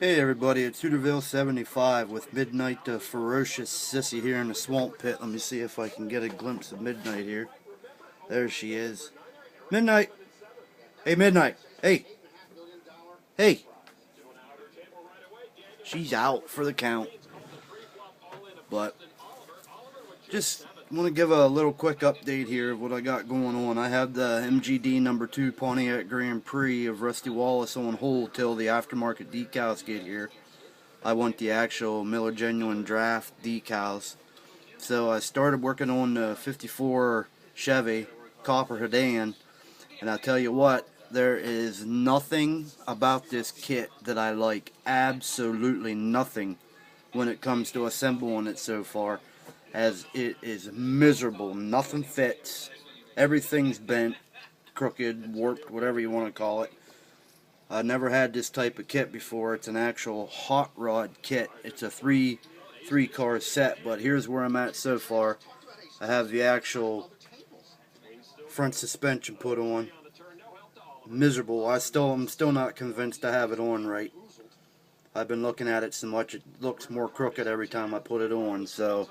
Hey everybody, it's Hooterville75 with Midnight Ferocious Sissy here in the swamp pit. Let me see if I can get a glimpse of Midnight here. There she is. Midnight! Hey Midnight! Hey! Hey! She's out for the count. But just want to give a little quick update here of what I got going on. I have the MGD number 2 Pontiac Grand Prix of Rusty Wallace on hold till the aftermarket decals get here. I want the actual Miller Genuine Draft decals. So I started working on the 54 Chevy Copper Sedan, and I'll tell you what, there is nothing about this kit that I like. Absolutely nothing when it comes to assembling it so far, as it is miserable. Nothing fits. Everything's bent, crooked, warped, whatever you want to call it. I've never had this type of kit before. It's an actual hot rod kit. It's a three car set, but here's where I'm at so far. I have the actual front suspension put on. Miserable. I'm still not convinced I have it on right. I've been looking at it so much it looks more crooked every time I put it on, so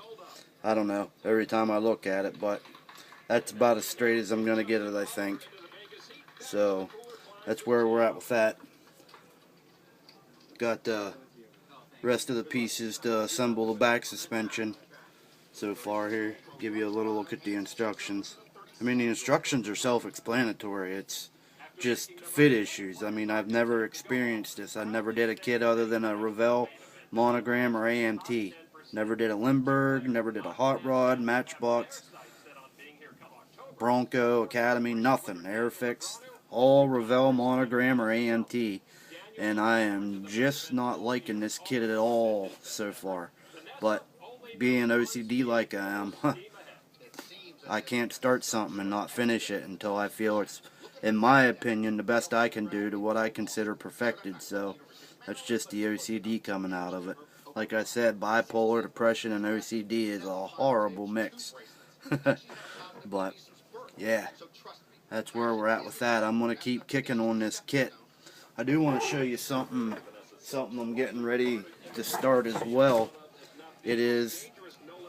I don't know, every time I look at it, but that's about as straight as I'm gonna get it, I think. So that's where we're at with that. Got the rest of the pieces to assemble the back suspension so far here. Give you a little look at the instructions. I mean, the instructions are self-explanatory. It's just fit issues. I mean, I've never experienced this. I never did a kit other than a Revell, Monogram, or AMT. Never did a Lindbergh, never did a Hot Rod, Matchbox, Bronco, Academy, nothing. Airfix, all Revell, Monogram, or AMT. And I am just not liking this kit at all so far. But being OCD like I am, I can't start something and not finish it until I feel it's, in my opinion, the best I can do to what I consider perfected. So that's just the OCD coming out of it. Like I said, bipolar depression and OCD is a horrible mix. But yeah, that's where we're at with that. I'm going to keep kicking on this kit. I do want to show you something I'm getting ready to start as well. It is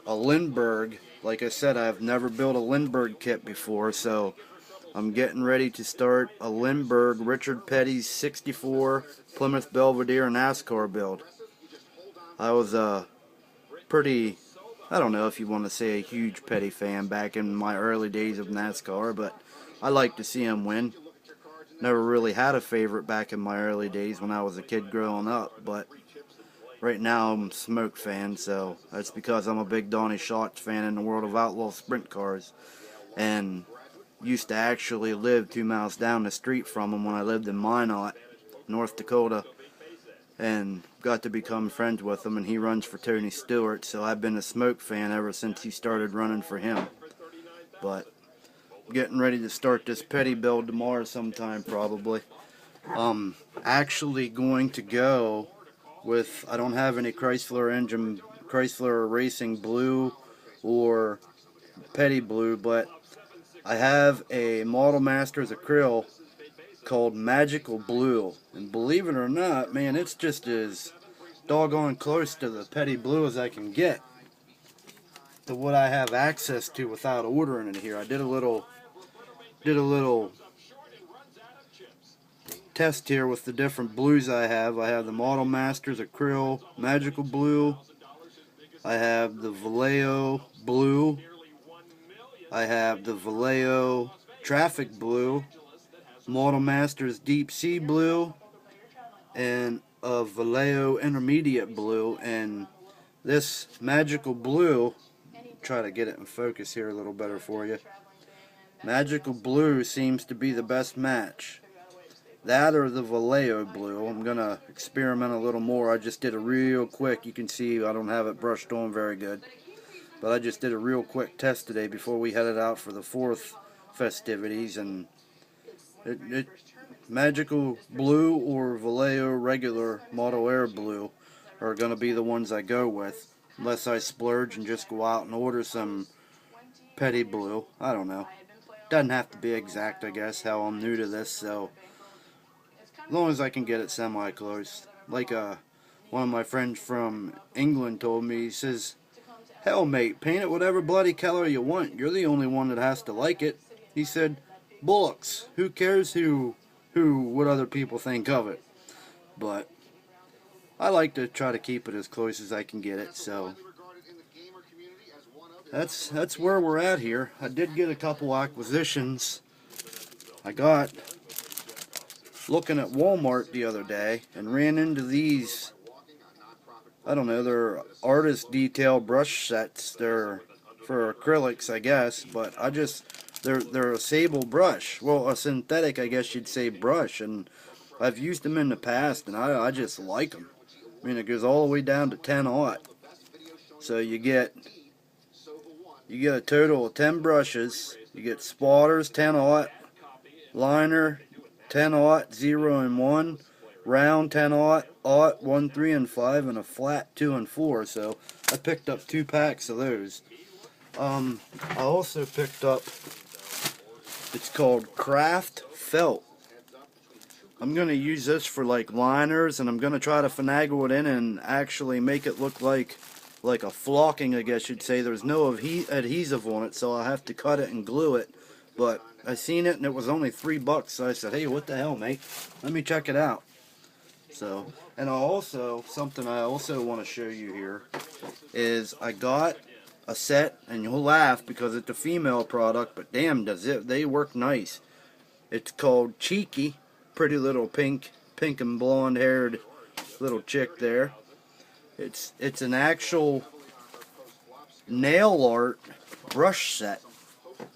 a Lindbergh. Like I said, I've never built a Lindbergh kit before, so I'm getting ready to start a Lindbergh Richard Petty's 64 Plymouth Belvedere NASCAR build. I was pretty, I don't know if you want to say a huge Petty fan back in my early days of NASCAR, but I like to see him win. Never really had a favorite back in my early days when I was a kid growing up, but right now I'm a Smoke fan, so that's because I'm a big Donnie Schatz fan in the world of outlaw sprint cars, and used to actually live 2 miles down the street from him when I lived in Minot, North Dakota, and got to become friends with him, and he runs for Tony Stewart, so I've been a Smoke fan ever since he started running for him. But getting ready to start this Petty build tomorrow sometime probably. Actually going to go with, I don't have any Chrysler Racing Blue or Petty Blue, but I have a Model Masters acryl called Magical Blue, and believe it or not, man, it's just as doggone close to the Petty Blue as I can get to what I have access to without ordering it here. I did a little test here with the different blues I have. I have the Model Masters Acryl Magical Blue. I have the Vallejo Blue. I have the Vallejo Traffic Blue. Model Masters Deep Sea Blue. And a Vallejo Intermediate Blue. And this Magical Blue, try to get it in focus here a little better for you. Magical Blue seems to be the best match. That or the Vallejo Blue. I'm going to experiment a little more. I just did a real quick, you can see I don't have it brushed on very good. But I just did a real quick test today before we headed out for the 4th festivities. And Magical Blue or Vallejo regular Model Air Blue are going to be the ones I go with. Unless I splurge and just go out and order some Petty Blue. I don't know. Doesn't have to be exact, I guess, how I'm new to this, so as long as I can get it semi-close. one of my friends from England told me. He says, "Hell, mate, paint it whatever bloody color you want. You're the only one that has to like it." He said, "Bullocks. Who cares what other people think of it?" But I like to try to keep it as close as I can get it. So that's where we're at here. I did get a couple acquisitions. I got looking at Walmart the other day and ran into these. I don't know, they're artist detail brush sets. They're for acrylics, I guess, but they're a sable brush. Well, a synthetic, I guess you'd say, brush, and I've used them in the past, and I just like them. I mean, it goes all the way down to 10/0. So you get a total of 10 brushes. You get spotters 10/0, liner 10/0, 0 and 1, round 10/0, 1, 3 and 5, and a flat 2 and 4. So I picked up 2 packs of those. I also picked up, it's called Craft Felt. I'm going to use this for like liners, and I'm going to try to finagle it in and actually make it look like a flocking, I guess you'd say. There's no adhesive on it, so I'll have to cut it and glue it. But I seen it and it was only $3, so I said, "Hey, what the hell, mate? Let me check it out." So, and something I also want to show you here is I got a set, and you'll laugh because it's a female product, but damn, they work nice. It's called Cheeky, pretty little pink and blonde haired little chick there. It's an actual nail art brush set.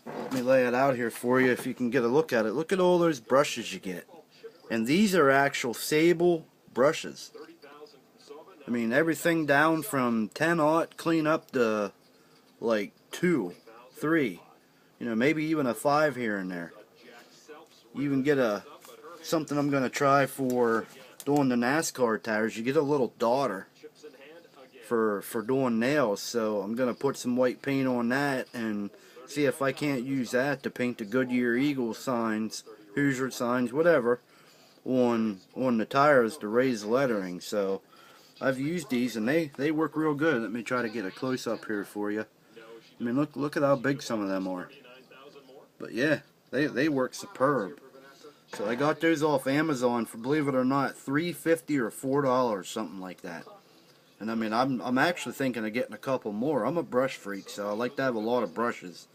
Let me lay it out here for you if you can get a look at it. Look at all those brushes you get. And these are actual sable brushes. I mean, everything down from 10/0 clean up to like 2, 3. You know, maybe even a 5 here and there. You even get something I'm going to try for doing the NASCAR tires. You get a little daughter for doing nails. So I'm going to put some white paint on that and see if I can't use that to paint the Goodyear Eagle signs, Hoosier signs, whatever, on the tires to raise the lettering. So I've used these and they work real good. Let me try to get a close up here for you. I mean, look at how big some of them are. But yeah, they work superb. So I got those off Amazon for, believe it or not, $3.50 or $4, something like that. And I mean, I'm actually thinking of getting a couple more. I'm a brush freak, so I like to have a lot of brushes.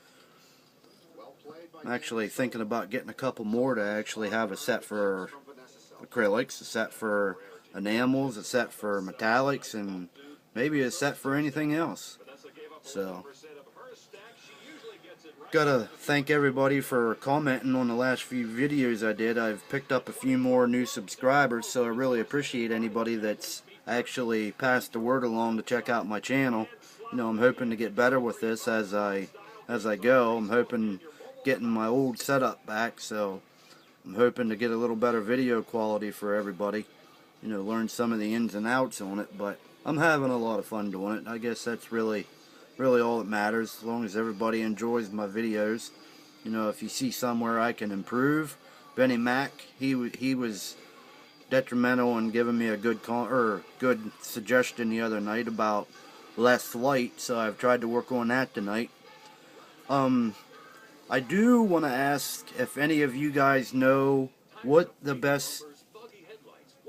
I'm actually thinking about getting a couple more to actually have a set for acrylics, a set for enamels, a set for metallics, and maybe a set for anything else. So, gotta thank everybody for commenting on the last few videos I did. I've picked up a few more new subscribers, so I really appreciate anybody that's actually passed the word along to check out my channel. You know, I'm hoping to get better with this as I go. I'm hoping getting my old setup back, so I'm hoping to get a little better video quality for everybody. You know, learn some of the ins and outs on it, but I'm having a lot of fun doing it. I guess that's really all that matters, as long as everybody enjoys my videos. You know, if you see somewhere I can improve, Benny Mac, he was detrimental in giving me a good suggestion the other night about less light, so I've tried to work on that tonight. I do want to ask if any of you guys know what the best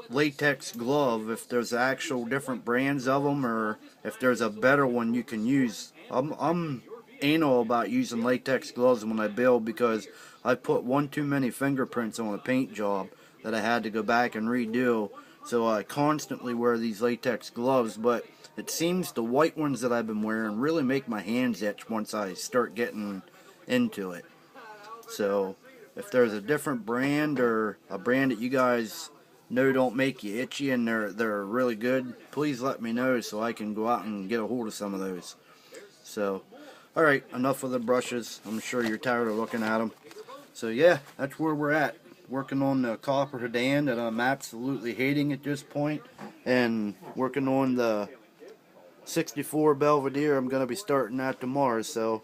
latex glove, if there's actual different brands of them, or if there's a better one you can use. I'm anal about using latex gloves when I build because I put one too many fingerprints on a paint job that I had to go back and redo. So I constantly wear these latex gloves, but it seems the white ones that I've been wearing really make my hands itch once I start getting into it. So if there's a different brand or a brand that you guys know don't make you itchy and they're really good, please let me know so I can go out and get a hold of some of those. So, alright, enough of the brushes. I'm sure you're tired of looking at them. So yeah, that's where we're at. Working on the copper sedan that I'm absolutely hating at this point, and working on the 64 Belvedere. I'm going to be starting that tomorrow, so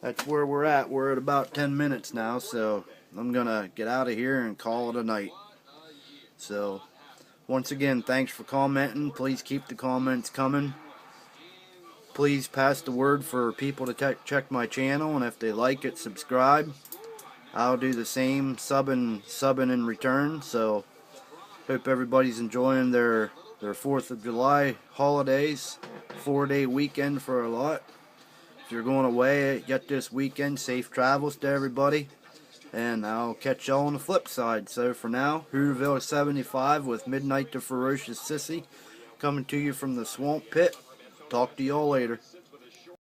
that's where we're at. We're at about 10 minutes now, so I'm going to get out of here and call it a night. So, Once again, thanks for commenting. Please keep the comments coming. Please pass the word for people to check my channel, and if they like it, subscribe. I'll do the same, subbing in return. So hope everybody's enjoying their 4th of July holidays. 4-day weekend for a lot. If you're going away yet this weekend, safe travels to everybody. And I'll catch y'all on the flip side. So for now, Hooterville 75 with Midnight the Ferocious Sissy coming to you from the Swamp Pit. Talk to y'all later.